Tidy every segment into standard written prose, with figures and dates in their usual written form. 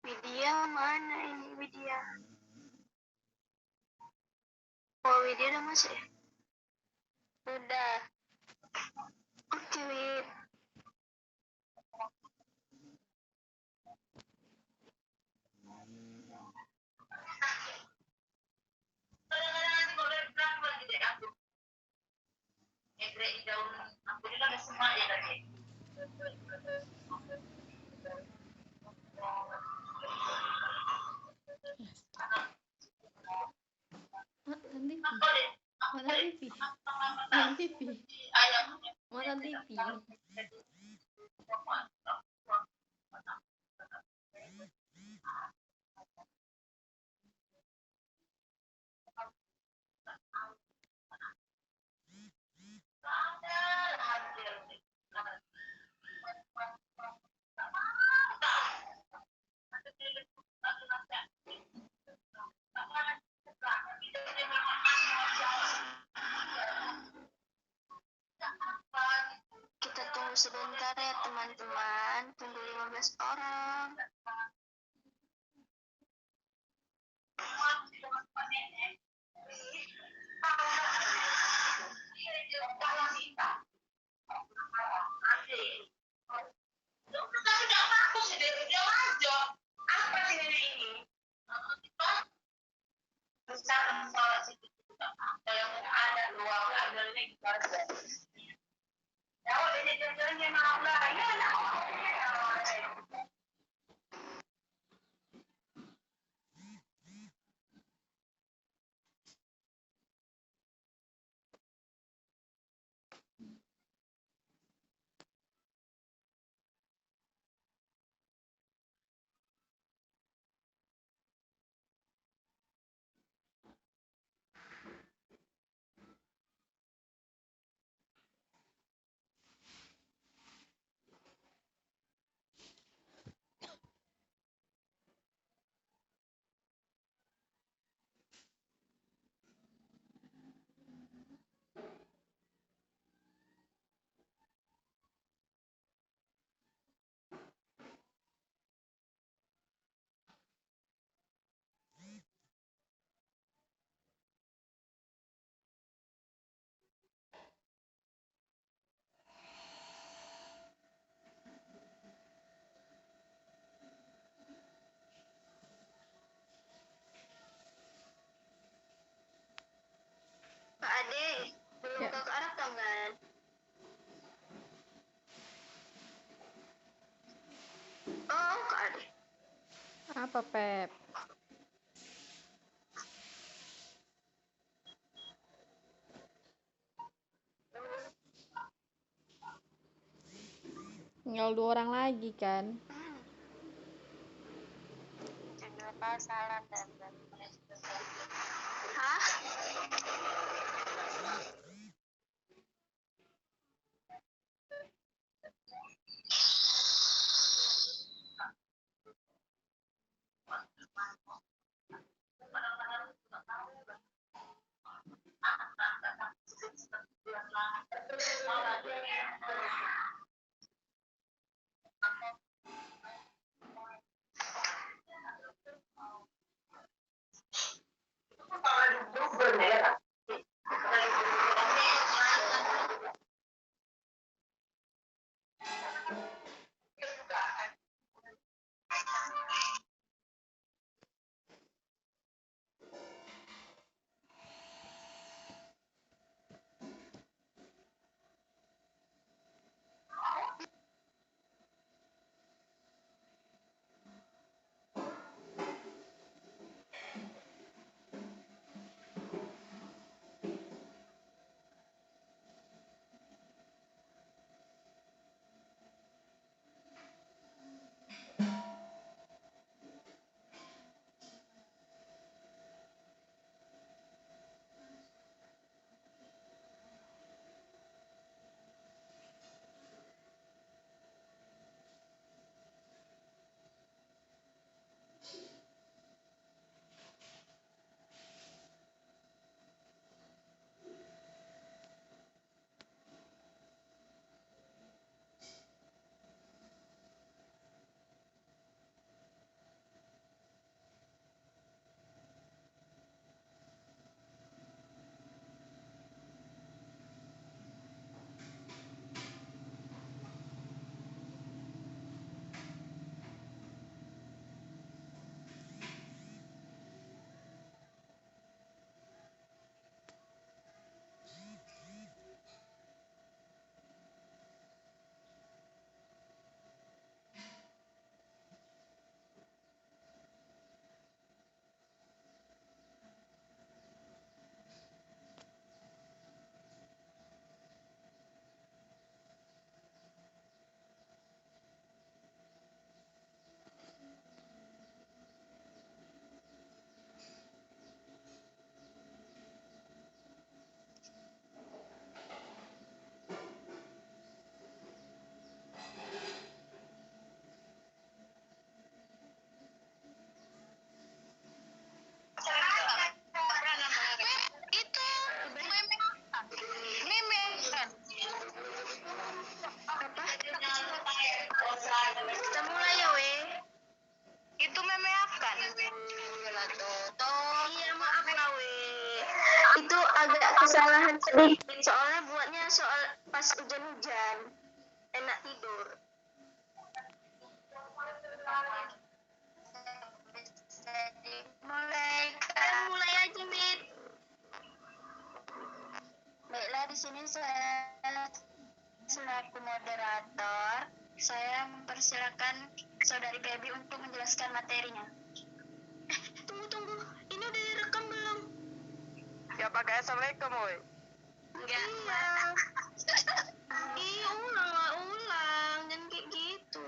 Widya mana ini Widya? Oh, Widya udah masuk ya? Udah. Oke, Wid. Nonton TV. Kita tunggu sebentar ya teman-teman. Tunggu 15 orang. Kak Ade, belum Ya. ke Arab kan? Oh, Kak Ade. Apa, Pep? Tinggal 2 orang lagi kan? Judul salam dan Hah? kesalahan sedikit, soalnya buatnya soal pas hujan-hujan, enak tidur. Mulai aja, Mit. Baiklah, di sini saya selaku moderator, saya mempersilakan Saudari Baby untuk menjelaskan materinya. Tunggu, ini udah direkam belum? Ya pakai assalamualaikum, woy. Enggak. Iya, ulang, jangan kayak gitu.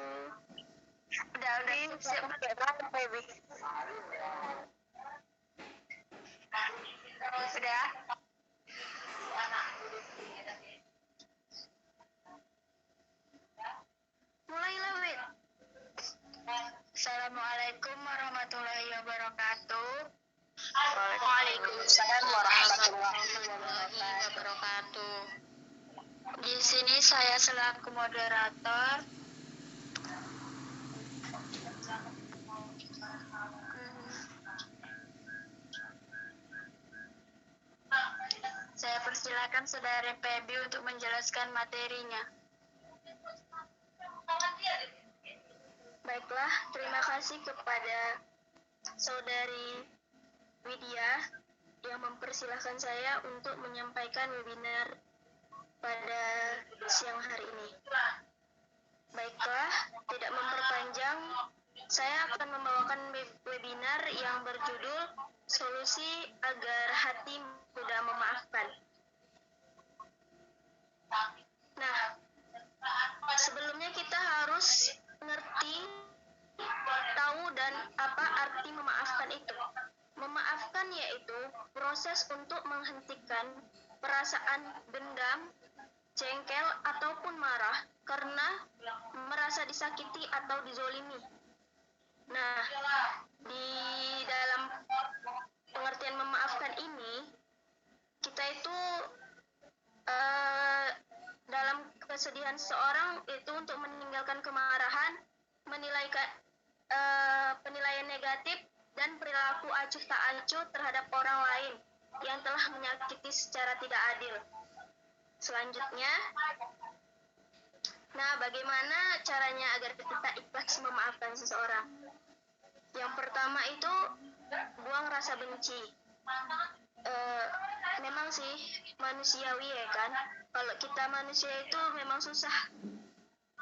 Udah siap pakai berapa, Baby? Sudah. Mulailah, Wit. Assalamualaikum warahmatullahi wabarakatuh. Waalaikumsalam warahmatullahi wabarakatuh. Di sini saya selaku moderator. Saya persilakan Saudari Pebi untuk menjelaskan materinya. Baiklah, terima kasih kepada Saudari Widya yang mempersilahkan saya untuk menyampaikan webinar pada siang hari ini. Baiklah, tidak memperpanjang, saya akan membawakan webinar yang berjudul Solusi Agar Hati Mudah Memaafkan. Nah, sebelumnya kita harus mengerti, tahu dan apa arti memaafkan itu. Memaafkan yaitu proses untuk menghentikan perasaan dendam, jengkel, ataupun marah karena merasa disakiti atau dizolimi. Nah, di dalam pengertian memaafkan ini, kita itu dalam kesedihan seseorang itu untuk meninggalkan kemarahan, penilaian negatif, dan perilaku acuh tak acuh terhadap orang lain yang telah menyakiti secara tidak adil. Selanjutnya, nah bagaimana caranya agar kita ikhlas memaafkan seseorang? Yang pertama itu buang rasa benci. Memang sih manusiawi ya kan, kalau kita manusia itu memang susah.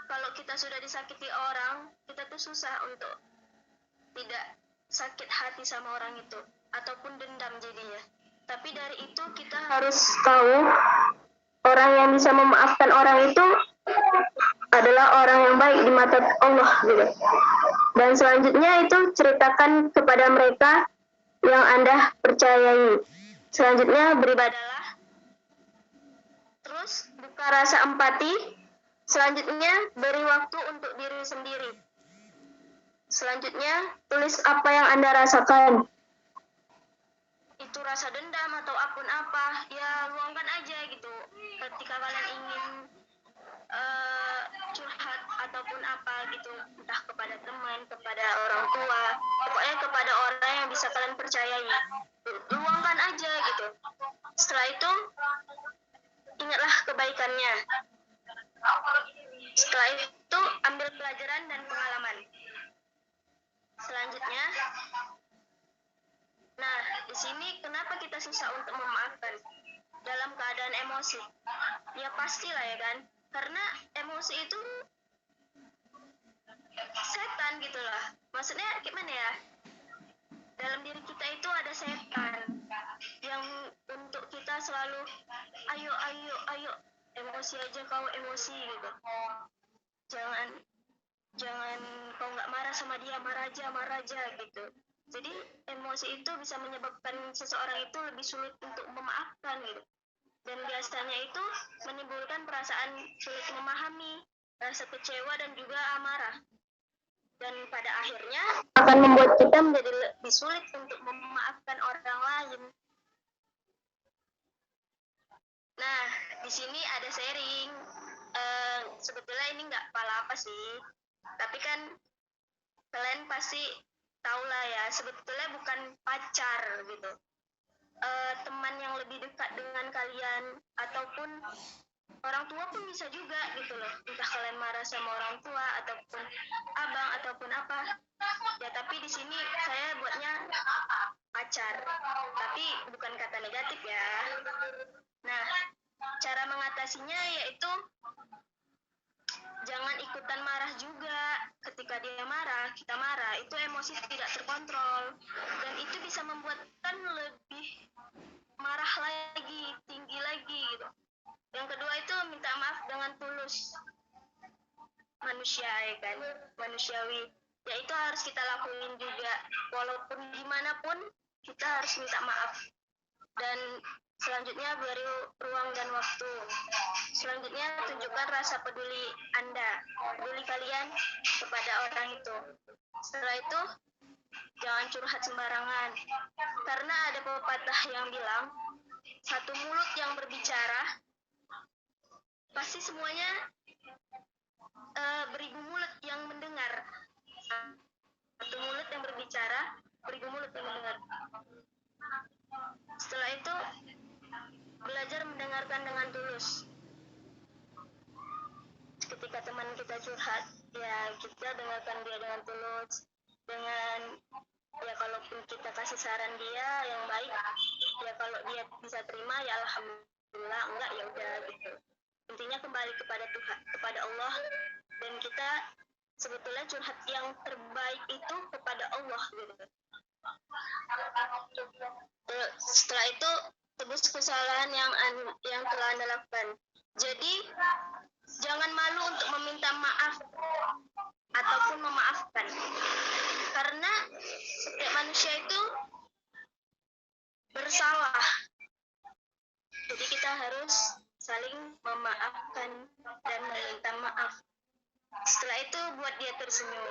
Kalau kita sudah disakiti orang, kita tuh susah untuk tidak sakit hati sama orang itu ataupun dendam jadinya. Tapi dari itu kita harus tahu orang yang bisa memaafkan orang itu adalah orang yang baik di mata Allah gitu. Dan selanjutnya itu ceritakan kepada mereka yang Anda percayai. Selanjutnya beribadahlah. Terus buka rasa empati. Selanjutnya beri waktu untuk diri sendiri. Selanjutnya tulis apa yang Anda rasakan. Itu rasa dendam atau apapun apa, ya luangkan aja gitu. Ketika kalian ingin curhat ataupun apa gitu, entah kepada teman, kepada orang tua, pokoknya kepada orang yang bisa kalian percayai, luangkan aja gitu. Setelah itu ingatlah kebaikannya. Setelah itu ambil pelajaran dan pengalaman. Selanjutnya, nah di sini kenapa kita susah untuk memaafkan dalam keadaan emosi? Ya pastilah ya kan, karena emosi itu setan gitu lah. Maksudnya gimana ya? Dalam diri kita itu ada setan yang untuk kita selalu ayo emosi aja kau, emosi gitu. Jangan kau nggak marah sama dia, marah aja gitu. Jadi emosi itu bisa menyebabkan seseorang itu lebih sulit untuk memaafkan gitu. Dan biasanya itu menimbulkan perasaan sulit memahami, rasa kecewa dan juga amarah. Dan pada akhirnya akan membuat kita menjadi lebih sulit untuk memaafkan orang lain. Nah, di sini ada sharing. Sebetulnya ini nggak apa-apa sih, tapi kan kalian pasti tahu lah ya, sebetulnya bukan pacar gitu. teman yang lebih dekat dengan kalian, ataupun orang tua pun bisa juga gitu loh. Entah kalian marah sama orang tua ataupun abang ataupun apa. Ya tapi di sini saya buatnya pacar. Tapi bukan kata negatif ya. Nah, cara mengatasinya yaitu jangan ikutan marah juga. Ketika dia marah, kita marah, itu emosi tidak terkontrol. Dan itu bisa membuatkan lebih marah lagi, tinggi lagi gitu. Yang kedua itu minta maaf dengan tulus. Manusia ya kan, manusiawi. Ya itu harus kita lakuin juga. Walaupun gimana pun kita harus minta maaf. Dan selanjutnya beri ruang dan waktu. Selanjutnya tunjukkan rasa peduli Anda, peduli kalian kepada orang itu. Setelah itu jangan curhat sembarangan. Karena ada pepatah yang bilang, satu mulut yang berbicara pasti semuanya beribu mulut yang mendengar. Satu mulut yang berbicara, beribu mulut yang mendengar. Setelah itu belajar mendengarkan dengan tulus. Ketika teman kita curhat, ya kita dengarkan dia dengan tulus. Dengan ya kalaupun kita kasih saran dia yang baik, ya kalau dia bisa terima ya alhamdulillah, enggak ya udah gitu. Intinya kembali kepada Tuhan, kepada Allah, dan kita sebetulnya curhat yang terbaik itu kepada Allah gitu. Setelah itu tebus kesalahan yang telah Anda lakukan. Jadi jangan malu untuk meminta maaf ataupun memaafkan. Karena setiap manusia itu bersalah. Jadi kita harus saling memaafkan dan meminta maaf. Setelah itu buat dia tersenyum.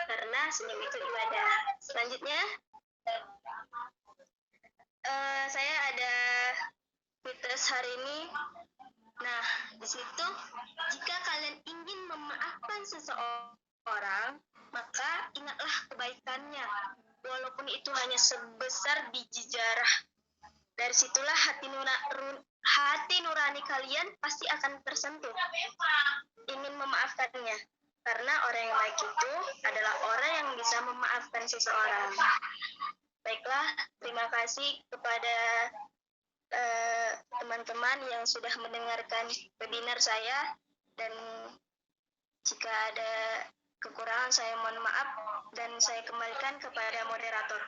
Karena senyum itu ibadah. Selanjutnya saya ada mitos hari ini. Nah, di situ jika kalian ingin memaafkan seseorang, maka ingatlah kebaikannya, walaupun itu hanya sebesar biji zarah. Dari situlah hati nurani kalian pasti akan tersentuh, ingin memaafkannya. Karena orang yang baik itu adalah orang yang bisa memaafkan seseorang. Baiklah, terima kasih kepada teman-teman yang sudah mendengarkan webinar saya, dan jika ada kekurangan saya mohon maaf dan saya kembalikan kepada moderator.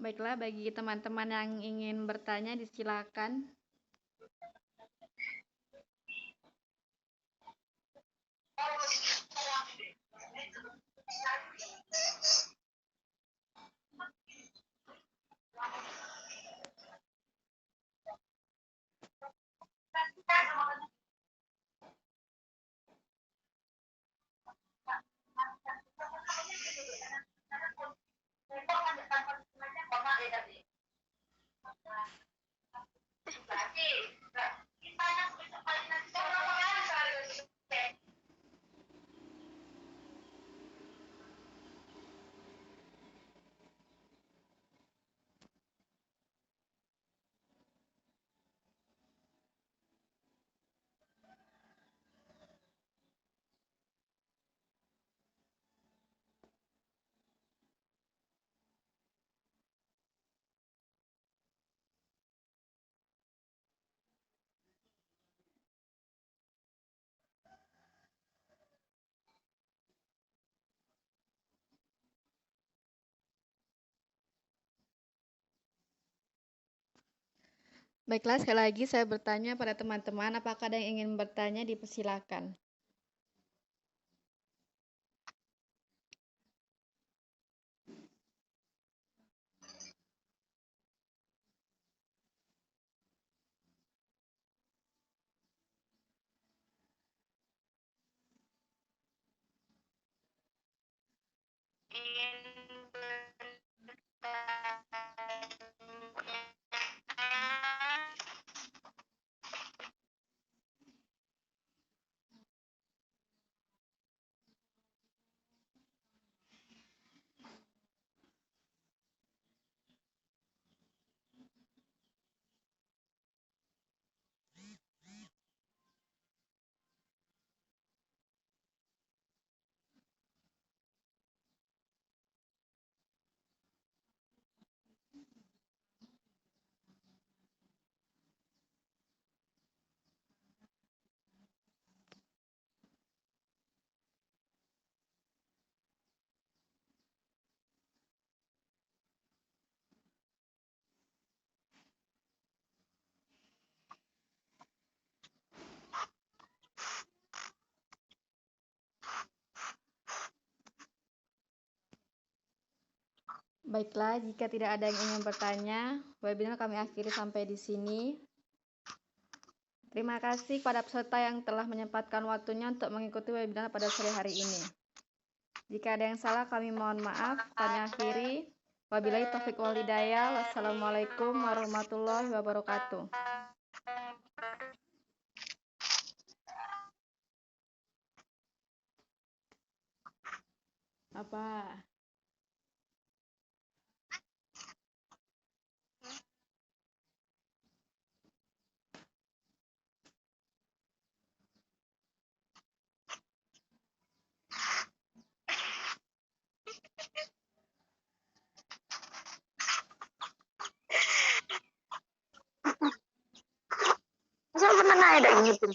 Baiklah, bagi teman-teman yang ingin bertanya, disilakan. Baiklah, sekali lagi saya bertanya pada teman-teman, apakah ada yang ingin bertanya? Dipersilakan. Ingin bertanya. Baiklah, jika tidak ada yang ingin bertanya, webinar kami akhiri sampai di sini. Terima kasih kepada peserta yang telah menyempatkan waktunya untuk mengikuti webinar pada sore hari ini. Jika ada yang salah, kami mohon maaf. Kami akhiri. Wabillahi taufiq wal hidayah. Wassalamualaikum warahmatullahi wabarakatuh. Apa? Masa pernah ada gitu?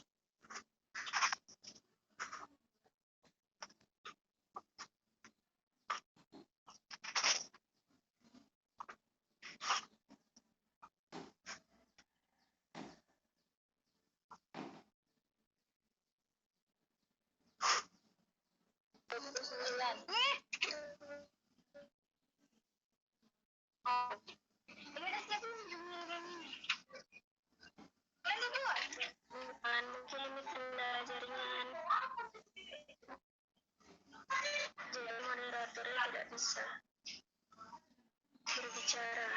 Mungkin ini tanda jaringan. Jadi moderatornya tidak bisa berbicara.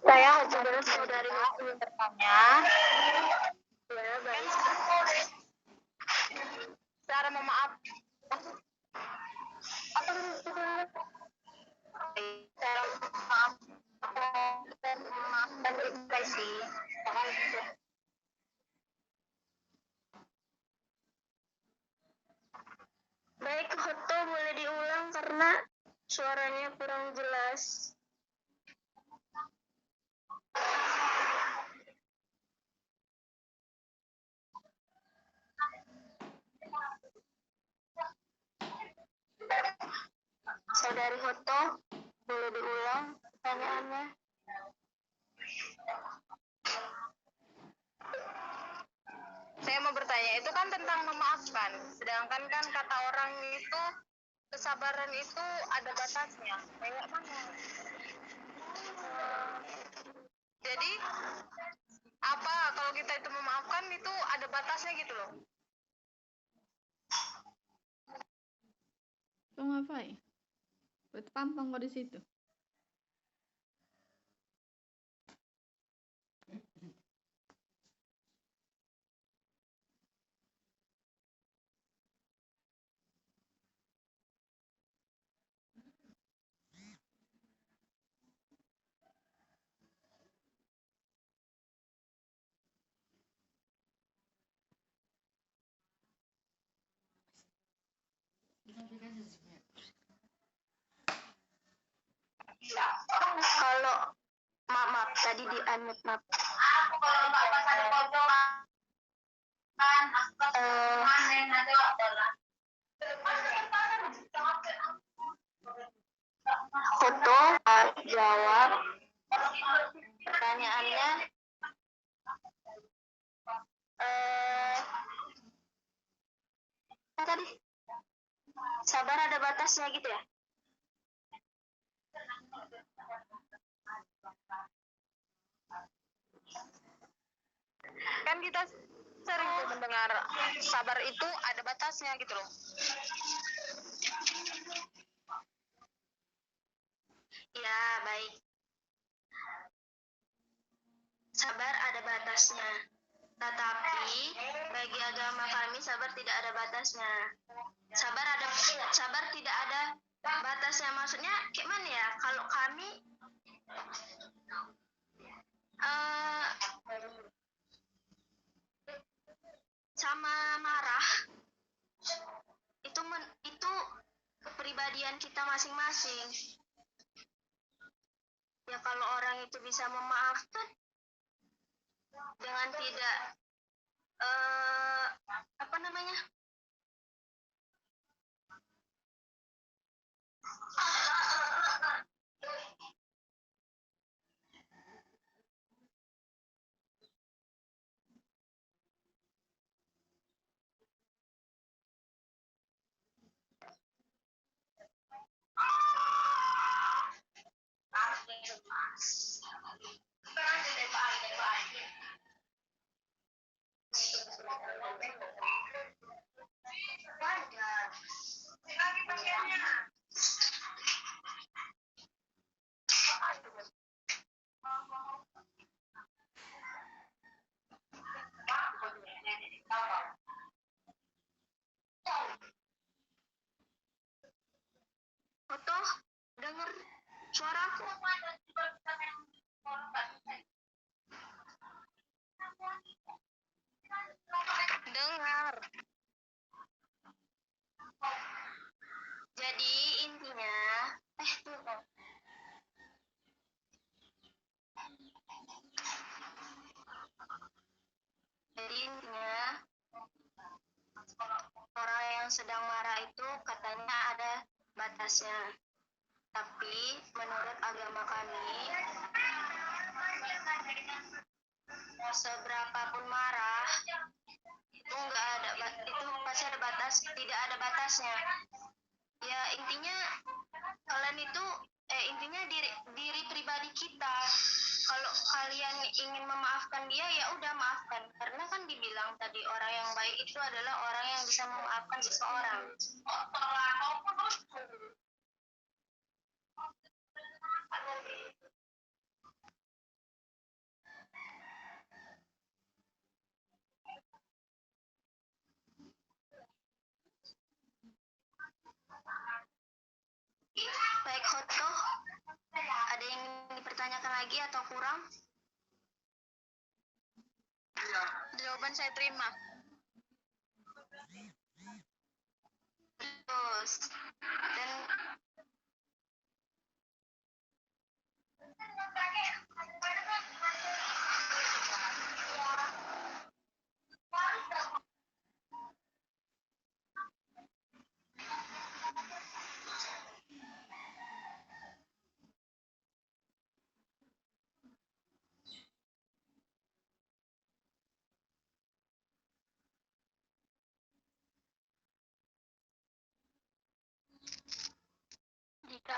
Saya adalah saudari yang bertanya. Ya, baik. Secara memaaf. Secara maaf dan berekspresi. Baik, Hoto boleh diulang karena suaranya kurang jelas. Saudari Hoto, boleh diulang pertanyaannya? Saya Saya mau bertanya, itu kan tentang memaafkan. Sedangkan kan kata orang itu kesabaran itu ada batasnya. Kayak mana? Jadi apa kalau kita itu memaafkan itu ada batasnya gitu loh. Lo ngapain? Bertampang kok di situ. Kalau maaf tadi di unmute maaf. Foto jawab pertanyaannya tadi sabar ada batasnya gitu ya. Kan kita sering tuh mendengar sabar itu ada batasnya gitu loh. Ya, baik. Sabar ada batasnya. Tetapi bagi agama kami sabar tidak ada batasnya. Sabar tidak ada batasnya. Maksudnya gimana ya? Kalau kami sama marah itu kepribadian kita masing-masing. Ya kalau orang itu bisa memaafkan dengan tidak apa namanya? Foto dengar suaraku. Dengar. Jadi intinya orang yang sedang marah itu katanya ada batasnya. Tapi menurut agama kami seberapapun marah itu nggak ada, itu pasti ada batas, tidak ada batasnya. Ya intinya kalian itu intinya diri pribadi kita. Kalau kalian ingin memaafkan dia ya udah maafkan, karena kan dibilang tadi orang yang baik itu adalah orang yang bisa memaafkan seseorang. Baik Hoto, ada yang ingin dipertanyakan lagi atau kurang? Jawaban saya terima. Terus dan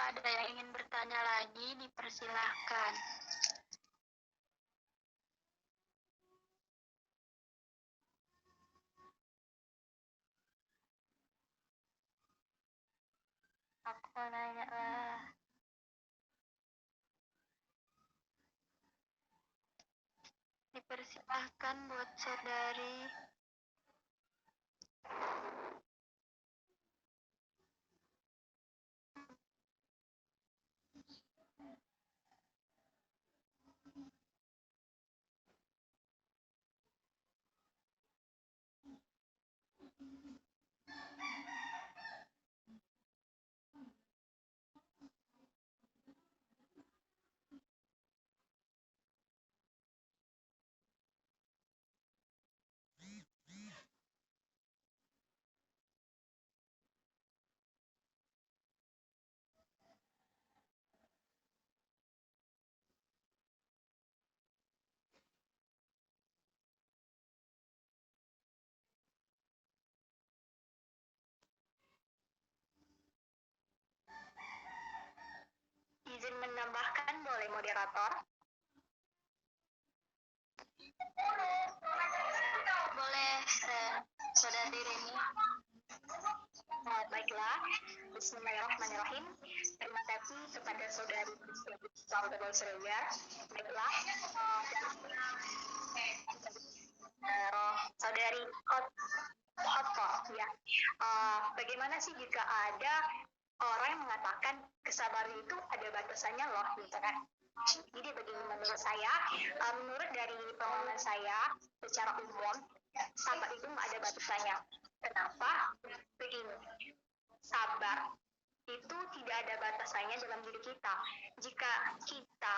ada yang ingin bertanya lagi, dipersilahkan. Aku nanya lah. Dipersilahkan buat saudari. Izin menambahkan boleh moderator? Boleh, saudari Rini. Baiklah, Bismillahirrahmanirrahim. Terima kasih kepada saudari Saudara Surya. Baiklah, saudari Hotto, ya. Bagaimana sih jika ada orang yang mengatakan kesabaran itu ada batasannya loh, gitu kan? Jadi begini menurut saya, menurut dari pengalaman saya secara umum, sabar itu nggak ada batasannya. Kenapa? Begini, sabar itu tidak ada batasannya dalam diri kita. Jika kita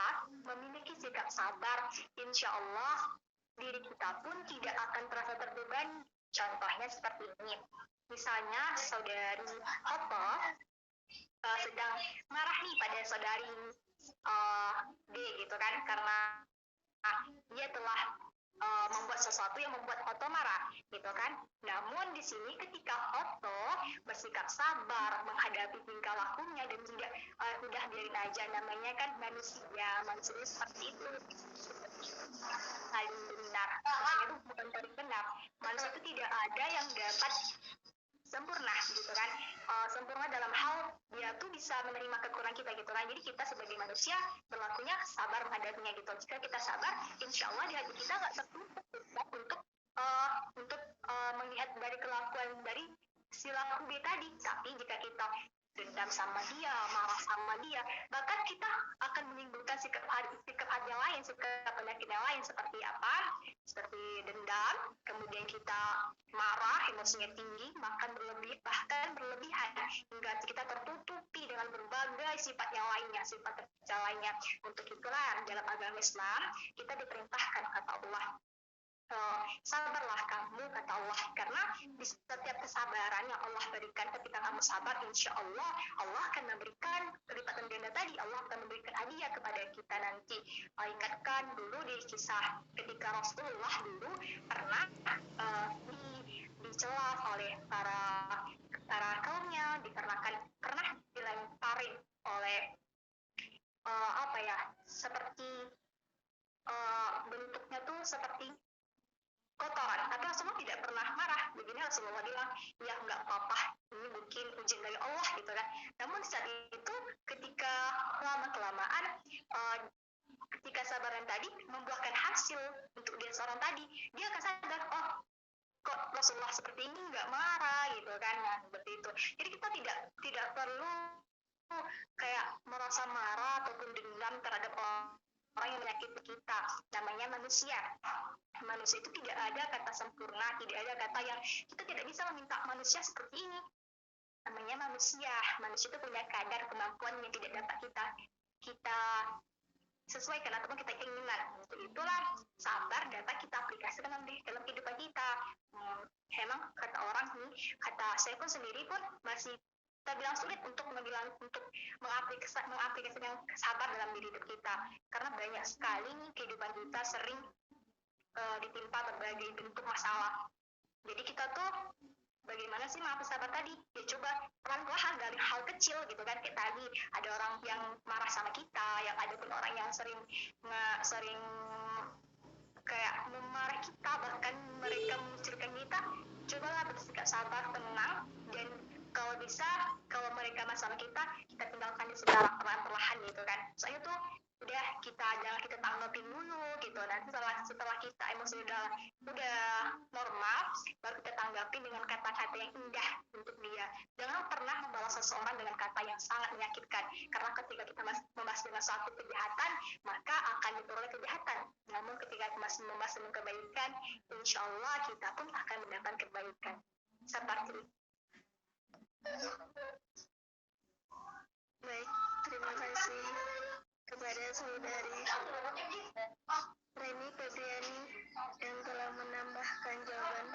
memiliki sikap sabar, insya Allah diri kita pun tidak akan terasa terbebani. Contohnya seperti ini. Misalnya saudari Hotto sedang marah nih pada saudari D gitu kan, karena dia telah membuat sesuatu yang membuat Otto marah gitu kan. Namun di sini ketika Otto bersikap sabar menghadapi tingkah lakunya dan tidak udah biarin aja, namanya kan manusia seperti itu, saling benar, maksudnya itu bukan paling benar. Manusia itu tidak ada yang dapat sempurna gitu kan. Sempurna dalam hal dia tuh bisa menerima kekurangan kita gitu kan. Jadi kita sebagai manusia berlakunya sabar menghadapinya gitu. Jika kita sabar, insya Allah di hati kita nggak tertutup untuk melihat dari kelakuan dari si laku B tadi. Tapi jika kita dendam sama dia, marah sama dia, bahkan kita akan menimbulkan sikap hati yang lain, sikap penyakit yang lain. Seperti apa? Seperti dendam, kemudian kita marah, emosinya tinggi, bahkan berlebihan hingga kita tertutupi dengan berbagai sifat yang lainnya, sifat tercela lainnya. Untuk itulah dalam agama Islam kita diperintahkan kata Allah, sabarlah kamu kata Allah, karena di setiap kesabaran yang Allah berikan ketika kamu sabar, insya Allah Allah akan memberikan kelipatan ganda tadi. Allah akan memberikan hadiah kepada kita nanti. Ingatkan dulu di kisah ketika Rasulullah dulu pernah dicela oleh para kaumnya, dikarenakan pernah dilemparin oleh seperti bentuknya tuh seperti kotoran, tapi Rasulullah tidak pernah marah. Begini Rasulullah bilang, ya nggak apa-apa, ini mungkin ujian dari Allah gitu kan. Namun saat itu ketika lama-kelamaan ketika sabaran tadi membuahkan hasil untuk dia seorang tadi, dia akan sadar, oh kok Rasulullah seperti ini nggak marah gitu kan. Nah seperti itu. Jadi kita tidak perlu kayak merasa marah ataupun dendam terhadap orang yang menyakiti kita. Namanya manusia. Manusia itu tidak ada kata sempurna, tidak ada kata yang kita tidak bisa meminta manusia seperti ini. Namanya manusia. Manusia itu punya kadar kemampuan yang tidak dapat kita sesuaikan ataupun kita inginkan. Untuk itulah sabar dapat kita aplikasikan dalam kehidupan kita. Memang kata orang nih, kata saya pun sendiri pun masih terbilang sulit untuk mengaplikasikan sabar dalam diri hidup kita, karena banyak sekali nih kehidupan kita sering ditimpa berbagai bentuk masalah. Jadi kita tuh bagaimana sih maaf sahabat tadi, ya coba pelan-pelan dari hal kecil gitu kan. Kayak tadi ada orang yang marah sama kita, yang ada pun orang yang sering sering kayak memarahi kita, bahkan mereka mengucilkan kita. Cobalah bersikap sabar, tenang, dan kalau bisa, kalau mereka masalah kita tinggalkan secara perlahan gitu kan. Soalnya tuh udah, jangan kita tanggapin dulu gitu. Nanti setelah kita emosi udah normal, baru kita tanggapin dengan kata-kata yang indah untuk dia. Jangan pernah membalas seseorang dengan kata yang sangat menyakitkan, karena ketika kita membahas dengan suatu kejahatan, maka akan diperoleh kejahatan. Namun ketika masih membahas dengan kebaikan, insya Allah kita pun akan mendapatkan kebaikan. Seperti itu. Baik, terima kasih kepada saudari Reni Febriani yang telah menambahkan jawaban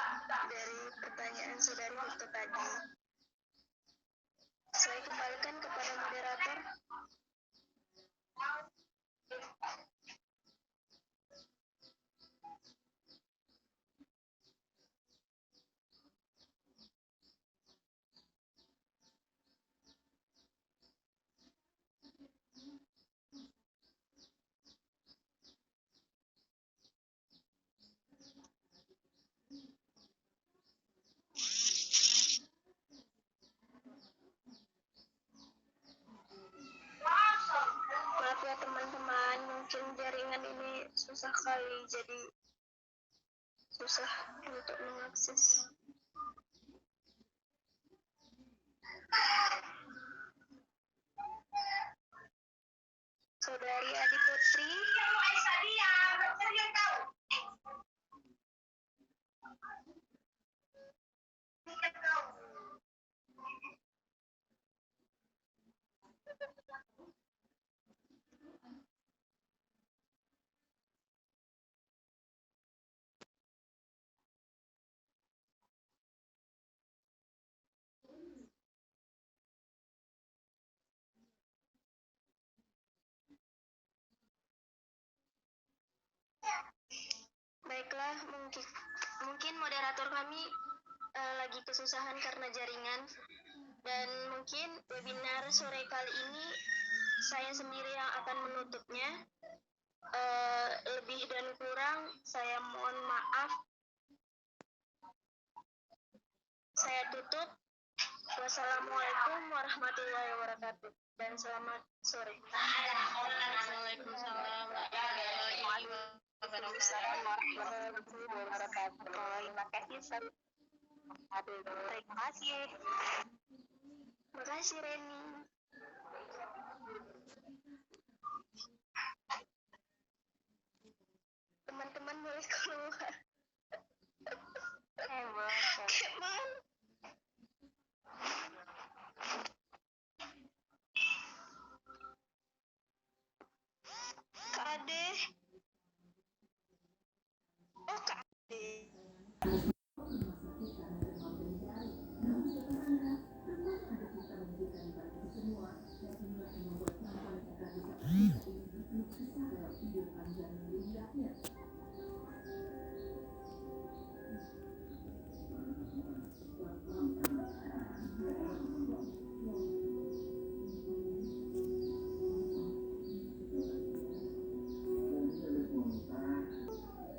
dari pertanyaan saudari Hito tadi. Saya kembalikan kepada moderator. Maaf ya teman-teman, mungkin jaringan ini susah kali, jadi susah untuk mengakses. Saudari Adi Putri. Baiklah, mungkin moderator kami lagi kesusahan karena jaringan, dan mungkin webinar sore kali ini saya sendiri yang akan menutupnya. Lebih dan kurang saya mohon maaf. Saya tutup. Wassalamualaikum warahmatullahi wabarakatuh dan selamat sore. Waalaikumsalam warahmatullahi wabarakatuh. Terima kasih. Terima kasih. Terima kasih Reni. Teman-teman boleh keluar. Keman. Kak Ade. Oh, Kak Ade.